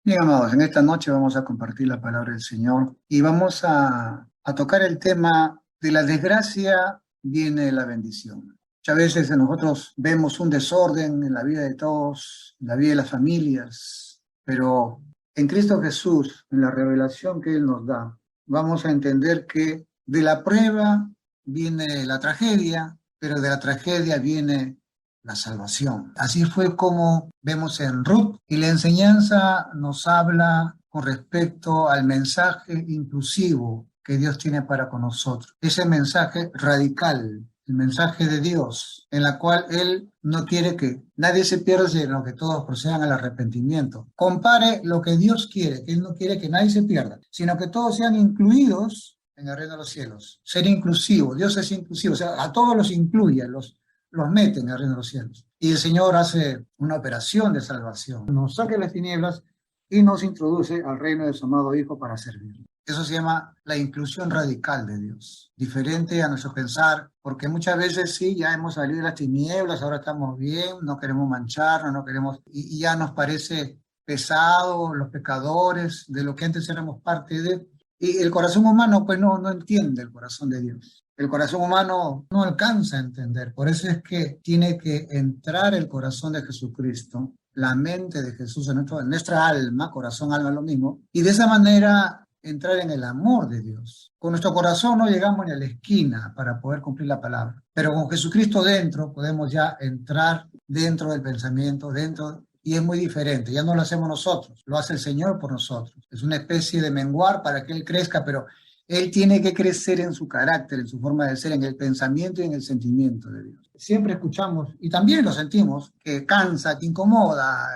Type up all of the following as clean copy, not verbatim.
Bien, amados, en esta noche vamos a compartir la palabra del Señor y vamos a tocar el tema de la desgracia viene la bendición. Muchas veces nosotros vemos un desorden en la vida de todos, en la vida de las familias, pero en Cristo Jesús, en la revelación que Él nos da, vamos a entender que de la prueba viene la tragedia, pero de la tragedia viene la salvación. Así fue como vemos en Ruth, y la enseñanza nos habla con respecto al mensaje inclusivo que Dios tiene para con nosotros. Ese mensaje radical, el mensaje de Dios, en la cual Él no quiere que nadie se pierda, sino que todos procedan al arrepentimiento. Compare lo que Dios quiere, que Él no quiere que nadie se pierda, sino que todos sean incluidos en el reino de los cielos. Ser inclusivo, Dios es inclusivo, o sea, a todos los incluye, los mete en el reino de los cielos. Y el Señor hace una operación de salvación. Nos saca de las tinieblas y nos introduce al reino de su amado Hijo para servirlo. Eso se llama la inclusión radical de Dios, diferente a nuestro pensar, porque muchas veces sí, ya hemos salido de las tinieblas, ahora estamos bien, no queremos mancharnos, no queremos, y ya nos parece pesado los pecadores de lo que antes éramos parte de. Y el corazón humano pues no entiende el corazón de Dios. El corazón humano no alcanza a entender. Por eso es que tiene que entrar el corazón de Jesucristo, la mente de Jesús en nuestra alma, corazón, alma, lo mismo, y de esa manera entrar en el amor de Dios. Con nuestro corazón no llegamos ni a la esquina para poder cumplir la palabra, pero con Jesucristo dentro podemos ya entrar dentro del pensamiento, dentro, y es muy diferente. Ya no lo hacemos nosotros, lo hace el Señor por nosotros. Es una especie de menguar para que Él crezca, pero Él tiene que crecer en su carácter, en su forma de ser, en el pensamiento y en el sentimiento de Dios. Siempre escuchamos, y también lo sentimos, que cansa, que incomoda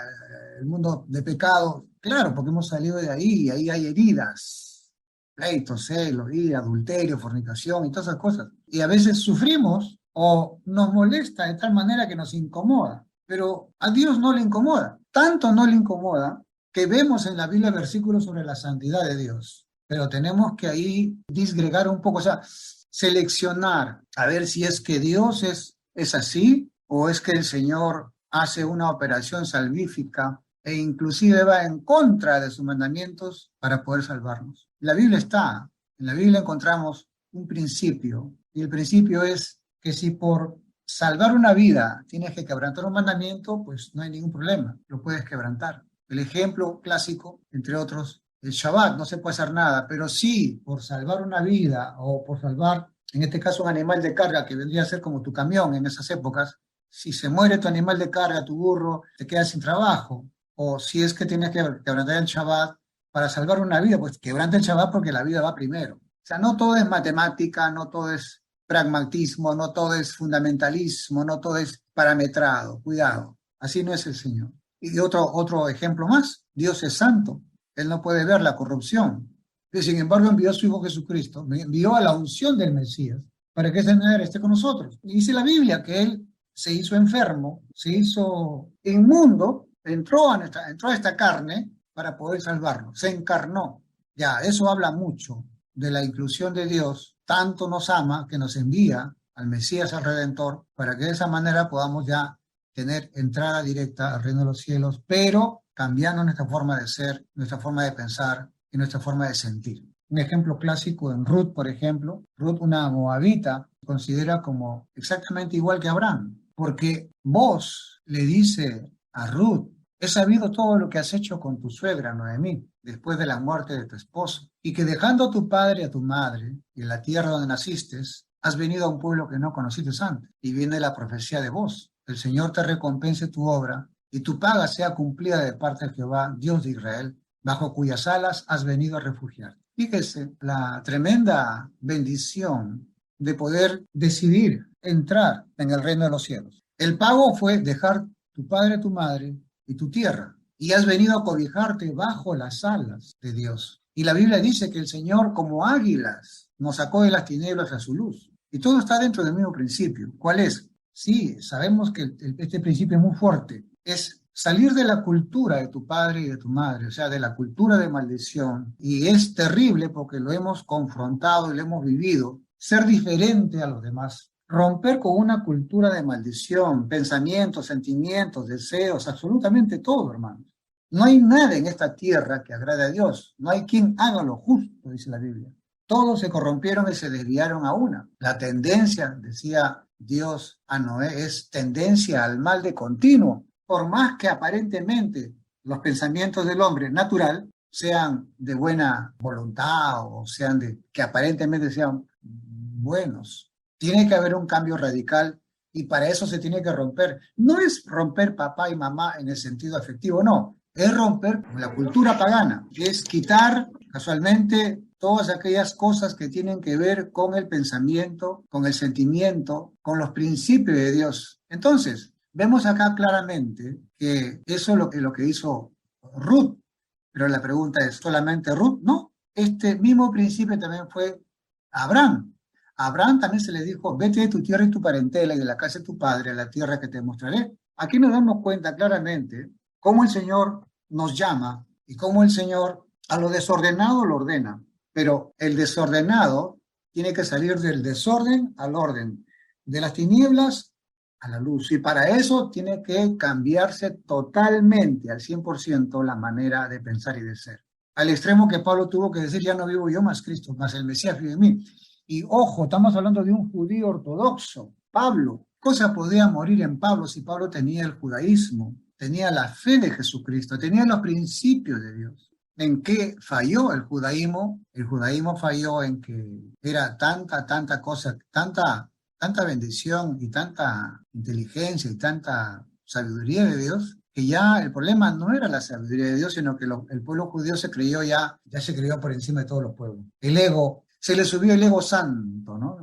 el mundo de pecado. Claro, porque hemos salido de ahí, y ahí hay heridas, pleitos, celos, ira, adulterio, fornicación y todas esas cosas. Y a veces sufrimos o nos molesta de tal manera que nos incomoda, pero a Dios no le incomoda. Tanto no le incomoda que vemos en la Biblia versículos sobre la santidad de Dios, pero tenemos que ahí disgregar un poco, o sea, seleccionar, a ver si es que Dios es así o es que el Señor hace una operación salvífica e inclusive va en contra de sus mandamientos para poder salvarnos. La Biblia está, en la Biblia encontramos un principio, y el principio es que si por salvar una vida tienes que quebrantar un mandamiento, pues no hay ningún problema, lo puedes quebrantar. El ejemplo clásico, entre otros, el Shabbat, no se puede hacer nada, pero sí, por salvar una vida o por salvar, en este caso, un animal de carga que vendría a ser como tu camión en esas épocas, si se muere tu animal de carga, tu burro, te quedas sin trabajo. O si es que tienes que quebrantar el Shabbat para salvar una vida, pues quebranta el Shabbat porque la vida va primero. O sea, no todo es matemática, no todo es pragmatismo, no todo es fundamentalismo, no todo es parametrado. Cuidado, así no es el Señor. Y otro ejemplo más, Dios es santo. Él no puede ver la corrupción. Y sin embargo, envió a su Hijo Jesucristo, envió a la unción del Mesías para que ese Señor esté con nosotros. Y dice la Biblia que Él se hizo enfermo, se hizo inmundo, entró a esta carne para poder salvarnos, se encarnó. Ya, eso habla mucho de la inclusión de Dios. Tanto nos ama que nos envía al Mesías, al Redentor, para que de esa manera podamos ya tener entrada directa al reino de los cielos, pero cambiando nuestra forma de ser, nuestra forma de pensar y nuestra forma de sentir. Un ejemplo clásico en Ruth, por ejemplo, Ruth, una moabita, considera como exactamente igual que Abraham, porque vos le dice a Ruth, he sabido todo lo que has hecho con tu suegra Noemí, después de la muerte de tu esposo, y que dejando a tu padre y a tu madre, y en la tierra donde naciste, has venido a un pueblo que no conociste antes, y viene la profecía de vos. El Señor te recompense tu obra, y tu paga sea cumplida de parte de Jehová, Dios de Israel, bajo cuyas alas has venido a refugiar. Fíjese la tremenda bendición de poder decidir entrar en el reino de los cielos. El pago fue dejar tu padre, tu madre y tu tierra, y has venido a cobijarte bajo las alas de Dios. Y la Biblia dice que el Señor, como águilas, nos sacó de las tinieblas a su luz. Y todo está dentro del mismo principio. ¿Cuál es? Sí, sabemos que este principio es muy fuerte. Es salir de la cultura de tu padre y de tu madre, o sea, de la cultura de maldición. Y es terrible porque lo hemos confrontado y lo hemos vivido. Ser diferente a los demás. Romper con una cultura de maldición, pensamientos, sentimientos, deseos, absolutamente todo, hermanos. No hay nada en esta tierra que agrade a Dios. No hay quien haga lo justo, dice la Biblia. Todos se corrompieron y se desviaron a una. La tendencia, decía Dios a Noé, es tendencia al mal de continuo. Por más que aparentemente los pensamientos del hombre natural sean de buena voluntad o sean de que aparentemente sean buenos, tiene que haber un cambio radical y para eso se tiene que romper. No es romper papá y mamá en el sentido afectivo, no. Es romper la cultura pagana, es quitar casualmente todas aquellas cosas que tienen que ver con el pensamiento, con el sentimiento, con los principios de Dios. Entonces, vemos acá claramente que eso es lo que hizo Ruth, pero la pregunta es, ¿solamente Ruth? No, este mismo principio también fue Abraham. A Abraham también se le dijo, vete de tu tierra y tu parentela y de la casa de tu padre a la tierra que te mostraré. Aquí nos damos cuenta claramente cómo el Señor nos llama y cómo el Señor a lo desordenado lo ordena, pero el desordenado tiene que salir del desorden al orden, de las tinieblas a la luz. Y para eso tiene que cambiarse totalmente, al 100%, la manera de pensar y de ser. Al extremo que Pablo tuvo que decir, ya no vivo yo, más Cristo, más el Mesías vive en mí. Y ojo, estamos hablando de un judío ortodoxo, Pablo. Cosa podía morir en Pablo si Pablo tenía el judaísmo, tenía la fe de Jesucristo, tenía los principios de Dios. ¿En qué falló el judaísmo? El judaísmo falló en que era tanta cosa, tanta bendición y tanta inteligencia y tanta sabiduría de Dios, que ya el problema no era la sabiduría de Dios, sino que el pueblo judío se creyó ya se creyó por encima de todos los pueblos. El ego, se le subió el ego santo, ¿no?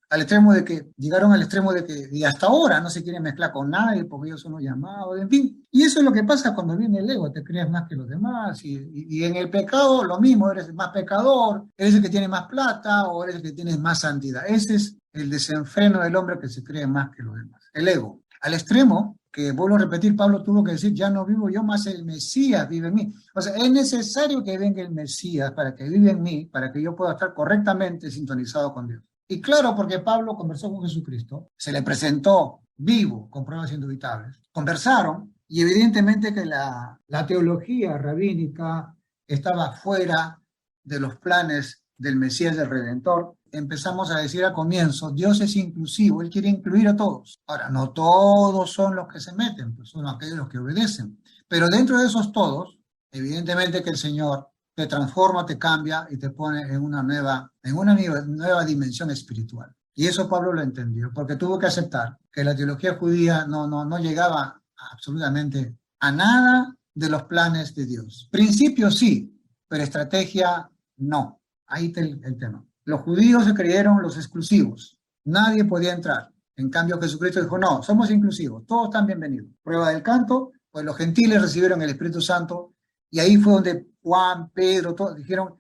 Al extremo de que, llegaron al extremo de que, y hasta ahora no se quieren mezclar con nadie porque ellos son los llamados, en fin. Y eso es lo que pasa cuando viene el ego, te crees más que los demás. Y en el pecado lo mismo, eres más pecador, eres el que tiene más plata o eres el que tiene más santidad. Ese es el desenfreno del hombre que se cree más que los demás. El ego. Al extremo, que vuelvo a repetir, Pablo tuvo que decir, ya no vivo yo, más el Mesías vive en mí. O sea, es necesario que venga el Mesías para que viva en mí, para que yo pueda estar correctamente sintonizado con Dios. Y claro, porque Pablo conversó con Jesucristo, se le presentó vivo, con pruebas indubitables. Conversaron y evidentemente que la teología rabínica estaba fuera de los planes del Mesías del Redentor. Empezamos a decir al comienzo, Dios es inclusivo, Él quiere incluir a todos. Ahora, no todos son los que se meten, pues son aquellos que obedecen. Pero dentro de esos todos, evidentemente que el Señor te transforma, te cambia y te pone en una nueva dimensión espiritual. Y eso Pablo lo entendió, porque tuvo que aceptar que la teología judía no llegaba absolutamente a nada de los planes de Dios. Principios sí, pero estrategia no. Ahí está el tema. Los judíos se creyeron los exclusivos. Nadie podía entrar. En cambio, Jesucristo dijo, no, somos inclusivos, todos están bienvenidos. Prueba del canto, pues los gentiles recibieron el Espíritu Santo y ahí fue donde Juan, Pedro, todos dijeron,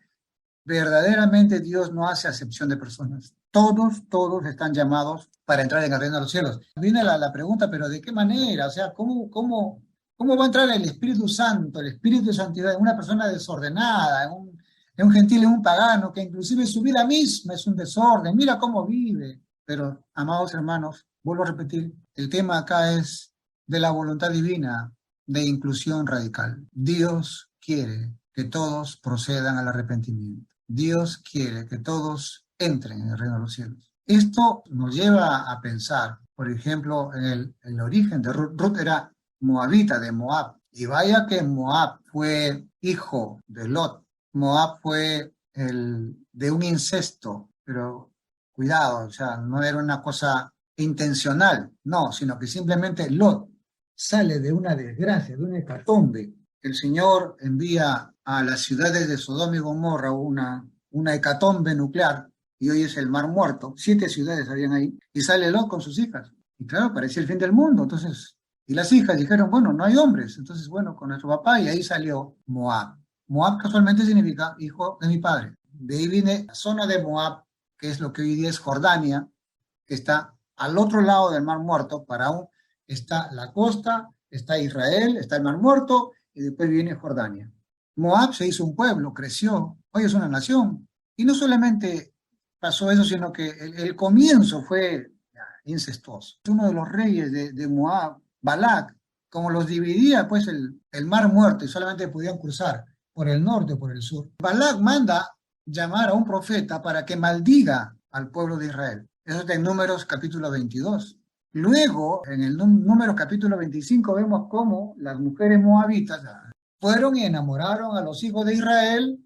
verdaderamente Dios no hace acepción de personas. Todos están llamados para entrar en el reino de los cielos. Viene la pregunta, pero ¿de qué manera? O sea, ¿cómo va a entrar el Espíritu Santo, el Espíritu de Santidad en una persona desordenada, en un gentil, en un pagano, que inclusive su vida misma es un desorden? Mira cómo vive. Pero, amados hermanos, vuelvo a repetir, el tema acá es de la voluntad divina de inclusión radical. Dios quiere que todos procedan al arrepentimiento. Dios quiere que todos entren en el reino de los cielos. Esto nos lleva a pensar, por ejemplo, en el origen de Ruth. Ruth era moabita, de Moab. Y vaya que Moab fue hijo de Lot. Moab fue de un incesto, pero cuidado, o sea, no era una cosa intencional, no, sino que simplemente Lot sale de una desgracia, de una hecatombe. El Señor envía a las ciudades de Sodoma y Gomorra una hecatombe nuclear, y hoy es el Mar Muerto. 7 ciudades habían ahí, y sale Lot con sus hijas. Y claro, parecía el fin del mundo. Entonces, y las hijas dijeron, bueno, no hay hombres. Entonces, bueno, con nuestro papá, y ahí salió Moab. Moab casualmente significa hijo de mi padre. De ahí viene la zona de Moab, que es lo que hoy día es Jordania, que está al otro lado del Mar Muerto. Está la costa, está Israel, está el Mar Muerto, y después viene Jordania. Moab se hizo un pueblo, creció, hoy es una nación. Y no solamente pasó eso, sino que el comienzo fue incestuoso. Uno de los reyes de Moab, Balac, como los dividía pues el mar muerto y solamente podían cruzar por el norte o por el sur, Balac manda llamar a un profeta para que maldiga al pueblo de Israel. Eso está en Números capítulo 22. Luego, en el Números capítulo 25, vemos cómo las mujeres moabitas fueron y enamoraron a los hijos de Israel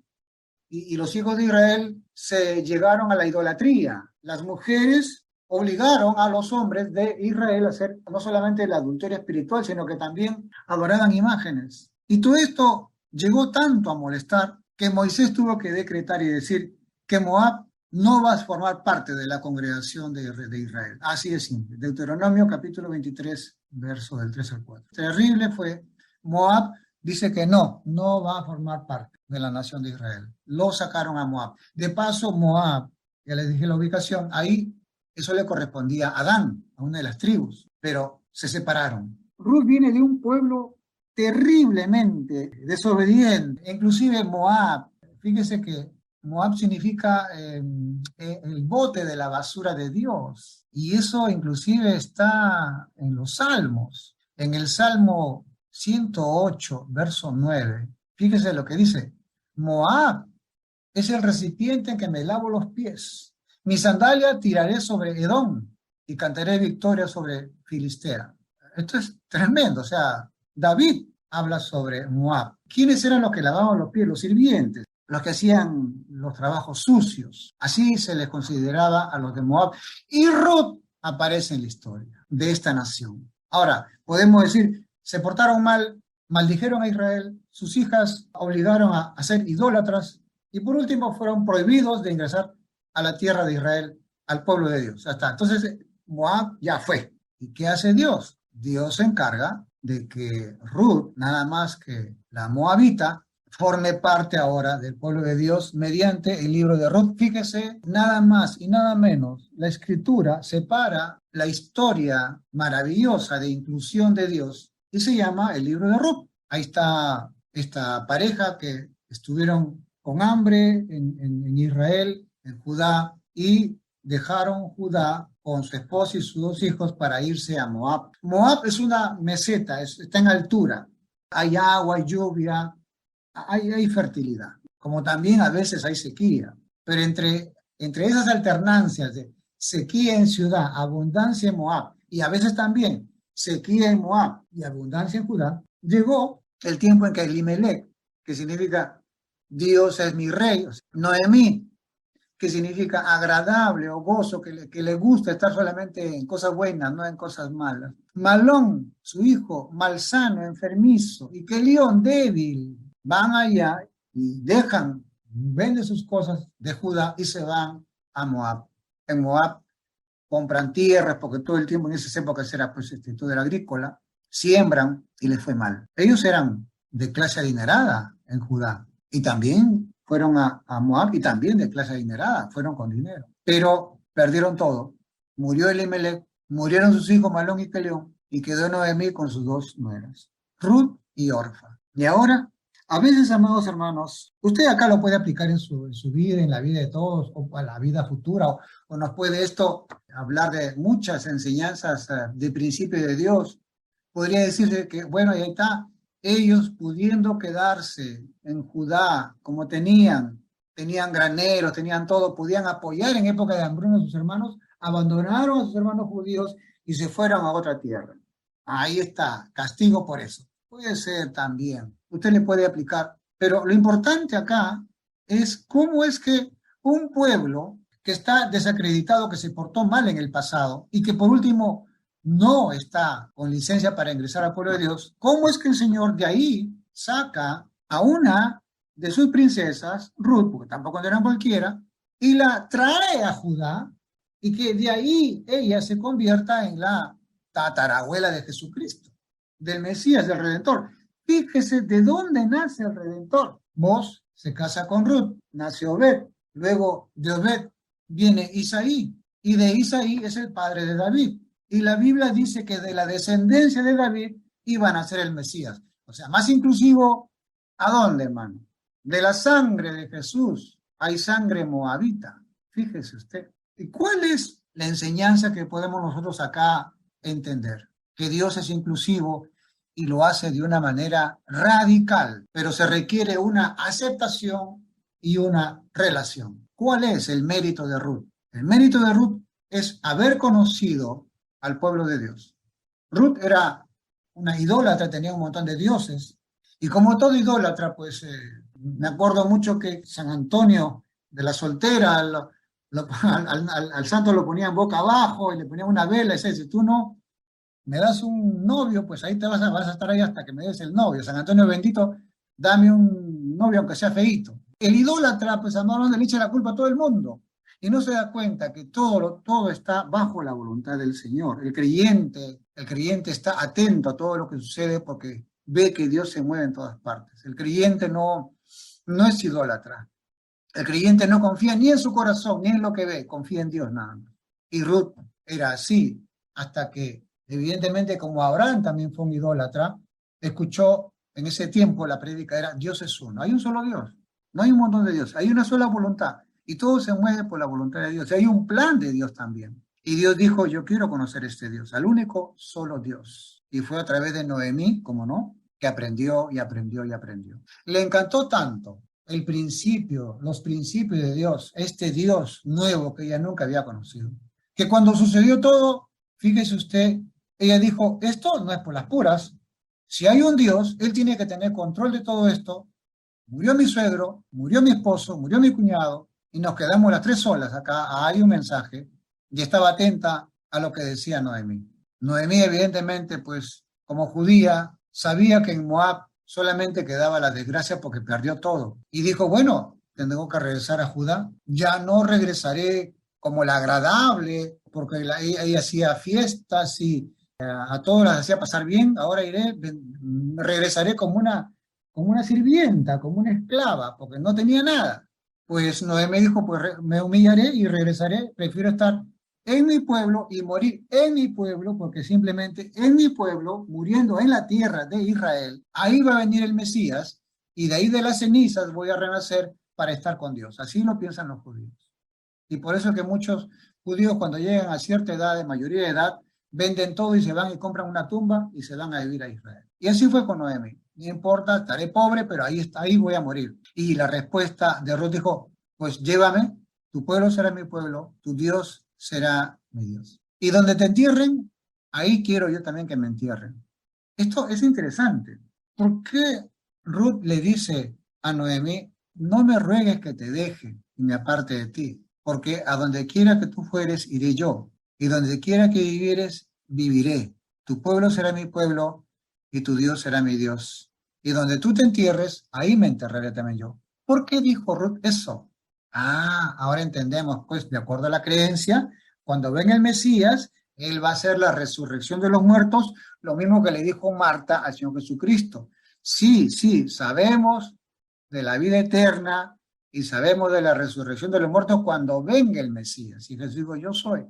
y los hijos de Israel se llegaron a la idolatría. Las mujeres obligaron a los hombres de Israel a hacer no solamente el adulterio espiritual, sino que también adoraban imágenes. Y todo esto llegó tanto a molestar que Moisés tuvo que decretar y decir que Moab no va a formar parte de la congregación de Israel. Así de simple. Deuteronomio capítulo 23, verso del 3 al 4. Terrible fue. Moab dice que no va a formar parte de la nación de Israel. Lo sacaron a Moab. De paso, Moab, ya les dije la ubicación, ahí eso le correspondía a Adán, a una de las tribus, pero se separaron. Ruth viene de un pueblo terriblemente desobediente, inclusive Moab. Fíjese que Moab significa el bote de la basura de Dios, y eso inclusive está en los Salmos. En el Salmo 108, verso 9, fíjese lo que dice: Moab es el recipiente en que me lavo los pies. Mi sandalia tiraré sobre Edom y cantaré victoria sobre Filistea. Esto es tremendo. O sea, David habla sobre Moab. ¿Quiénes eran los que lavaban los pies? Los sirvientes, los que hacían los trabajos sucios. Así se les consideraba a los de Moab. Y Ruth aparece en la historia de esta nación. Ahora, podemos decir, se portaron mal, maldijeron a Israel, sus hijas obligaron a ser idólatras, y por último fueron prohibidos de ingresar a la tierra de Israel, al pueblo de Dios. Ya está. Entonces, Moab ya fue. ¿Y qué hace Dios? Dios se encarga de que Ruth, nada más que la moabita, forme parte ahora del pueblo de Dios mediante el libro de Ruth. Fíjese, nada más y nada menos, la escritura separa la historia maravillosa de inclusión de Dios y se llama el libro de Ruth. Ahí está esta pareja que estuvieron con hambre en Israel, en Judá, y dejaron Judá con su esposa y sus dos hijos para irse a Moab. Moab es una meseta, está en altura. Hay agua, hay lluvia, hay fertilidad. Como también a veces hay sequía. Pero entre esas alternancias de sequía en ciudad, abundancia en Moab, y a veces también sequía en Moab y abundancia en Judá, llegó el tiempo en que Elimelech, que significa Dios es mi rey, Noemí, que significa agradable o gozo, que le gusta estar solamente en cosas buenas, no en cosas malas. Malón, su hijo, malsano, enfermizo, y Kelión, débil, van allá y venden sus cosas de Judá y se van a Moab. En Moab compran tierras, porque todo el tiempo en esas épocas era pues todo era agrícola, siembran y les fue mal. Ellos eran de clase adinerada en Judá y también fueron a Moab y también de clase adinerada, fueron con dinero, pero perdieron todo. Murió Elimelech, murieron sus hijos Malón y Kelión y quedó Noemí con sus dos nueras, Ruth y Orfa. Y ahora, a veces, amados hermanos, usted acá lo puede aplicar en su vida, en la vida de todos, o a la vida futura, o nos puede esto hablar de muchas enseñanzas de principio de Dios. Podría decirse que, bueno, ahí está, ellos pudiendo quedarse en Judá como tenían graneros, tenían todo, podían apoyar en época de hambruna a sus hermanos, abandonaron a sus hermanos judíos y se fueron a otra tierra. Ahí está, castigo por eso. Puede ser también, usted le puede aplicar, pero lo importante acá es cómo es que un pueblo que está desacreditado, que se portó mal en el pasado y que por último no está con licencia para ingresar al pueblo de Dios, ¿cómo es que el Señor de ahí saca a una de sus princesas, Ruth, porque tampoco eran cualquiera, y la trae a Judá y que de ahí ella se convierta en la tatarabuela de Jesucristo, del Mesías, del Redentor? Fíjese de dónde nace el Redentor. Vos se casa con Ruth, nace Obed, luego de Obed viene Isaí, y de Isaí es el padre de David. Y la Biblia dice que de la descendencia de David iban a ser el Mesías. O sea, más inclusivo, ¿a dónde, hermano? De la sangre de Jesús hay sangre moabita. Fíjese usted. ¿Y cuál es la enseñanza que podemos nosotros acá entender? Que Dios es inclusivo y lo hace de una manera radical, pero se requiere una aceptación y una relación. ¿Cuál es el mérito de Ruth? El mérito de Ruth es haber conocido al pueblo de Dios. Ruth era una idólatra, tenía un montón de dioses, y como todo idólatra, pues me acuerdo mucho que San Antonio de la Soltera al santo lo ponían boca abajo y le ponían una vela y decía, si tú no me das un novio, pues ahí vas a estar ahí hasta que me des el novio. San Antonio bendito, dame un novio aunque sea feíto. El idólatra, pues amor, le echa la culpa a todo el mundo y no se da cuenta que todo está bajo la voluntad del Señor. El creyente está atento a todo lo que sucede porque ve que Dios se mueve en todas partes. El creyente no es idólatra. El creyente no confía ni en su corazón, ni en lo que ve, confía en Dios nada más. Y Ruth era así, hasta que, evidentemente, como Abraham también fue un idólatra, escuchó en ese tiempo la prédica era Dios es uno. Hay un solo Dios, no hay un montón de dioses, hay una sola voluntad. Y todo se mueve por la voluntad de Dios. Y hay un plan de Dios también. Y Dios dijo, yo quiero conocer este Dios, al único solo Dios. Y fue a través de Noemí, como no, que aprendió y aprendió y aprendió. Le encantó tanto los principios de Dios, este Dios nuevo que ella nunca había conocido. Que cuando sucedió todo, fíjese usted, ella dijo, esto no es por las puras. Si hay un Dios, Él tiene que tener control de todo esto. Murió mi suegro, murió mi esposo, murió mi cuñado, y nos quedamos las tres solas acá. Hay un mensaje, y estaba atenta a lo que decía Noemí. Noemí, evidentemente, pues, como judía, sabía que en Moab solamente quedaba la desgracia porque perdió todo. Y dijo, bueno, tengo que regresar a Judá. Ya no regresaré como la agradable, porque ella hacía fiestas y a todos las hacía pasar bien. Ahora regresaré como una sirvienta, como una esclava, porque no tenía nada. Pues Noé dijo, pues me humillaré y regresaré, prefiero estar en mi pueblo y morir en mi pueblo, porque simplemente en mi pueblo, muriendo en la tierra de Israel, ahí va a venir el Mesías y de ahí de las cenizas voy a renacer para estar con Dios. Así lo piensan los judíos. Y por eso que muchos judíos cuando llegan a cierta edad, de mayoría de edad, venden todo y se van y compran una tumba y se van a vivir a Israel. Y así fue con Noemi. No importa, estaré pobre, pero ahí voy a morir. Y la respuesta de Ruth dijo, pues llévame, tu pueblo será mi pueblo, tu Dios será mi Dios. Y donde te entierren, ahí quiero yo también que me entierren. Esto es interesante. ¿Por qué Ruth le dice a Noemí, no me ruegues que te deje y me aparte de ti? Porque a donde quiera que tú fueres, iré yo, y donde quiera que vivieres, viviré. Tu pueblo será mi pueblo, y tu Dios será mi Dios. Y donde tú te entierres, ahí me enterraré también yo. ¿Por qué dijo Ruth eso? Ahora entendemos, pues, de acuerdo a la creencia, cuando venga el Mesías, Él va a hacer la resurrección de los muertos, lo mismo que le dijo Marta al Señor Jesucristo. Sí, sí, sabemos de la vida eterna, y sabemos de la resurrección de los muertos cuando venga el Mesías. Y Jesús dijo, yo soy.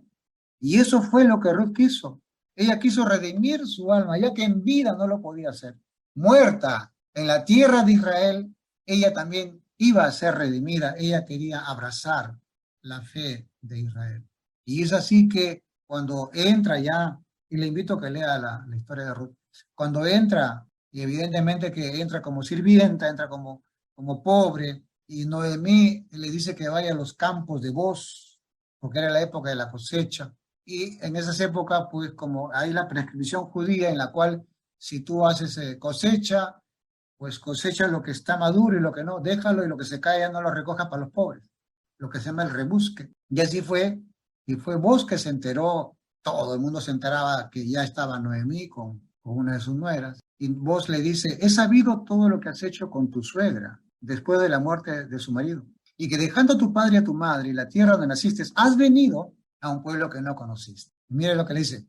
Y eso fue lo que Ruth quiso. Ella quiso redimir su alma, ya que en vida no lo podía hacer. Muerta en la tierra de Israel, ella también iba a ser redimida. Ella quería abrazar la fe de Israel. Y es así que cuando entra ya, y le invito a que lea la historia de Ruth, cuando entra, y evidentemente que entra como sirvienta, entra como pobre, y Noemí le dice que vaya a los campos de Bos, porque era la época de la cosecha. Y en esas épocas, pues como hay la prescripción judía en la cual si tú haces cosecha, pues cosecha lo que está maduro y lo que no, déjalo y lo que se cae ya no lo recoja para los pobres, lo que se llama el rebusque. Y así fue, y fue Bos que se enteró, todo el mundo se enteraba que ya estaba Noemí con una de sus nueras. Y Bos le dice, he sabido todo lo que has hecho con tu suegra después de la muerte de su marido, y que dejando a tu padre y a tu madre y la tierra donde naciste, has venido a un pueblo que no conociste. Mire lo que le dice,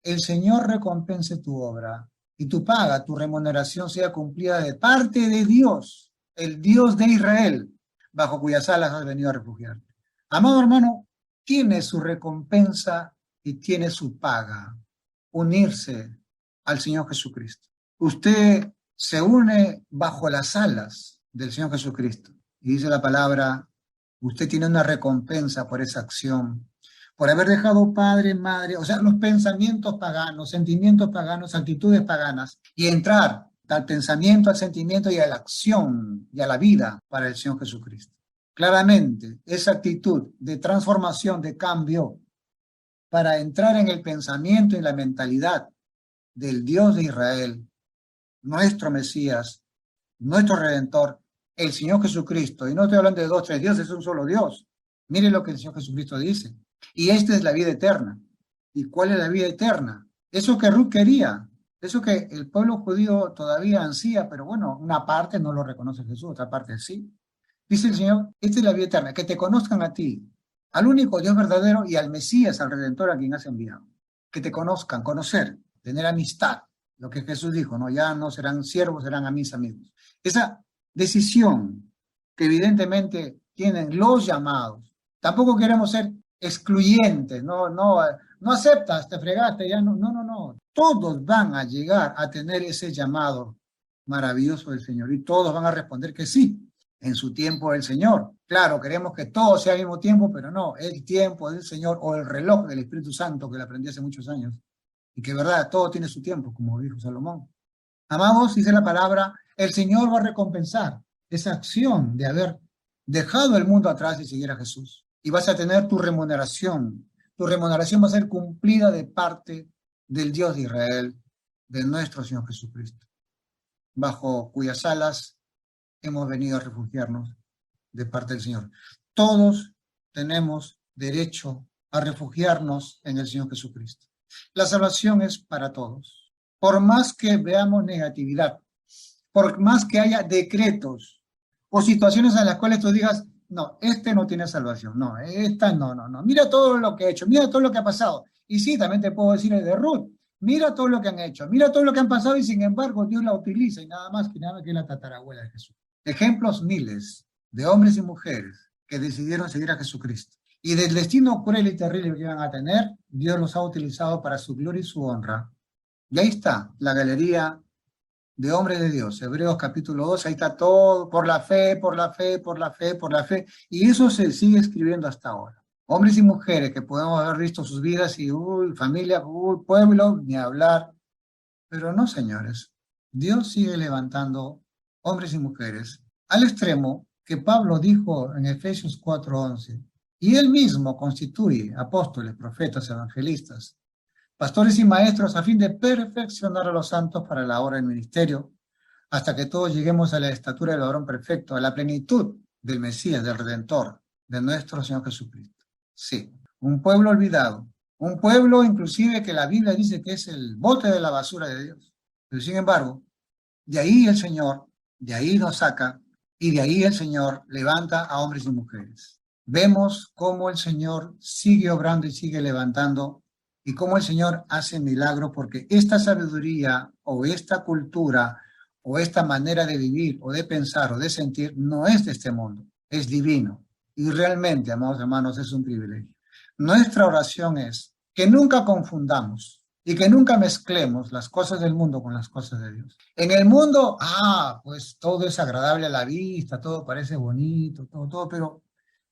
el Señor recompense tu obra y tu paga, tu remuneración sea cumplida de parte de Dios, el Dios de Israel, bajo cuyas alas has venido a refugiarte. Amado hermano, tiene su recompensa y tiene su paga, unirse al Señor Jesucristo. Usted se une bajo las alas del Señor Jesucristo. Y dice la palabra, usted tiene una recompensa por esa acción. por haber dejado padre, madre, o sea, los pensamientos paganos, sentimientos paganos, actitudes paganas, y entrar al pensamiento, al sentimiento y a la acción y a la vida para el Señor Jesucristo. Claramente, esa actitud de transformación, de cambio, para entrar en el pensamiento y la mentalidad del Dios de Israel, nuestro Mesías, nuestro Redentor, el Señor Jesucristo. Y no estoy hablando de dos, tres dioses, es un solo Dios. Mire lo que el Señor Jesucristo dice. Y esta es la vida eterna. ¿Y cuál es la vida eterna? Eso que Ruth quería, eso que el pueblo judío todavía ansía, pero bueno, una parte no lo reconoce Jesús, otra parte sí. Dice el Señor, esta es la vida eterna, que te conozcan a ti, al único Dios verdadero y al Mesías, al Redentor a quien has enviado. Que te conozcan, conocer, tener amistad, lo que Jesús dijo, ¿no? Ya no serán siervos, serán a mis amigos. Esa decisión que evidentemente tienen los llamados. Tampoco queremos ser excluyentes, no aceptas, te fregaste, ya no. Todos van a llegar a tener ese llamado maravilloso del Señor y todos van a responder que sí, en su tiempo del Señor. Claro, queremos que todo sea al mismo tiempo, pero no, el tiempo del Señor o el reloj del Espíritu Santo, que lo aprendí hace muchos años, y que verdad, todo tiene su tiempo, como dijo Salomón. Amados, dice la palabra, el Señor va a recompensar esa acción de haber dejado el mundo atrás y seguir a Jesús. Y vas a tener tu remuneración. Tu remuneración va a ser cumplida de parte del Dios de Israel, de nuestro Señor Jesucristo, bajo cuyas alas hemos venido a refugiarnos de parte del Señor. Todos tenemos derecho a refugiarnos en el Señor Jesucristo. La salvación es para todos. Por más que veamos negatividad, por más que haya decretos o situaciones en las cuales tú digas, no, este no tiene salvación, no, esta no. Mira todo lo que ha hecho, mira todo lo que ha pasado. Y sí, también te puedo decir el de Ruth, mira todo lo que han hecho, mira todo lo que han pasado y sin embargo Dios la utiliza y nada más que nada que la tatarabuela de Jesús. Ejemplos miles de hombres y mujeres que decidieron seguir a Jesucristo. Y del destino cruel y terrible que iban a tener, Dios los ha utilizado para su gloria y su honra. Y ahí está la galería de hombres de Dios, Hebreos capítulo 2, ahí está todo, por la fe, por la fe, por la fe, por la fe, y eso se sigue escribiendo hasta ahora. Hombres y mujeres que podemos haber visto sus vidas y, familia, pueblo, ni hablar, pero no, señores, Dios sigue levantando hombres y mujeres al extremo que Pablo dijo en Efesios 4:11, y él mismo constituye apóstoles, profetas, evangelistas, pastores y maestros a fin de perfeccionar a los santos para la obra del ministerio, hasta que todos lleguemos a la estatura del varón perfecto, a la plenitud del Mesías, del Redentor, de nuestro Señor Jesucristo. Sí, un pueblo olvidado, un pueblo inclusive que la Biblia dice que es el bote de la basura de Dios. Pero sin embargo, de ahí el Señor, de ahí nos saca, y de ahí el Señor levanta a hombres y mujeres. Vemos cómo el Señor sigue obrando y sigue levantando y cómo el Señor hace milagros, porque esta sabiduría o esta cultura o esta manera de vivir o de pensar o de sentir no es de este mundo, es divino. Y realmente, amados hermanos, es un privilegio. Nuestra oración es que nunca confundamos y que nunca mezclemos las cosas del mundo con las cosas de Dios. En el mundo, pues todo es agradable a la vista, todo parece bonito, todo, pero,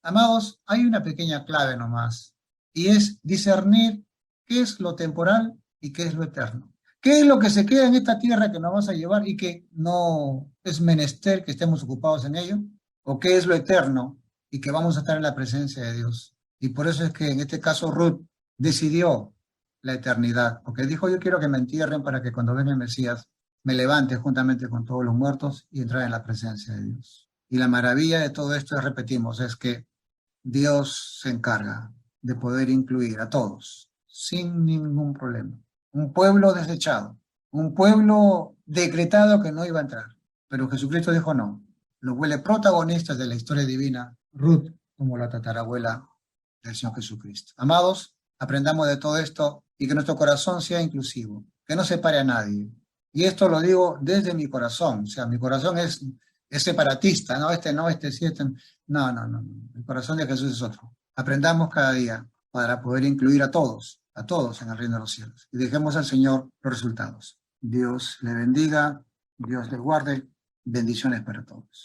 amados, hay una pequeña clave nomás, y es discernir qué es lo temporal y qué es lo eterno. ¿Qué es lo que se queda en esta tierra que nos vamos a llevar y que no es menester que estemos ocupados en ello? ¿O qué es lo eterno y que vamos a estar en la presencia de Dios? Y por eso es que en este caso Ruth decidió la eternidad, porque dijo, yo quiero que me entierren para que cuando venga el Mesías me levante juntamente con todos los muertos y entrar en la presencia de Dios. Y la maravilla de todo esto, repetimos, es que Dios se encarga de poder incluir a todos sin ningún problema. Un pueblo desechado, un pueblo decretado que no iba a entrar. Pero Jesucristo dijo no. Los huele protagonistas de la historia divina, Ruth como la tatarabuela del Señor Jesucristo. Amados, aprendamos de todo esto y que nuestro corazón sea inclusivo, que no separe a nadie. Y esto lo digo desde mi corazón, o sea, mi corazón es separatista, no, este sí, este no. El corazón de Jesús es otro. Aprendamos cada día para poder incluir a todos en el reino de los cielos. Y dejemos al Señor los resultados. Dios le bendiga, Dios le guarde. Bendiciones para todos.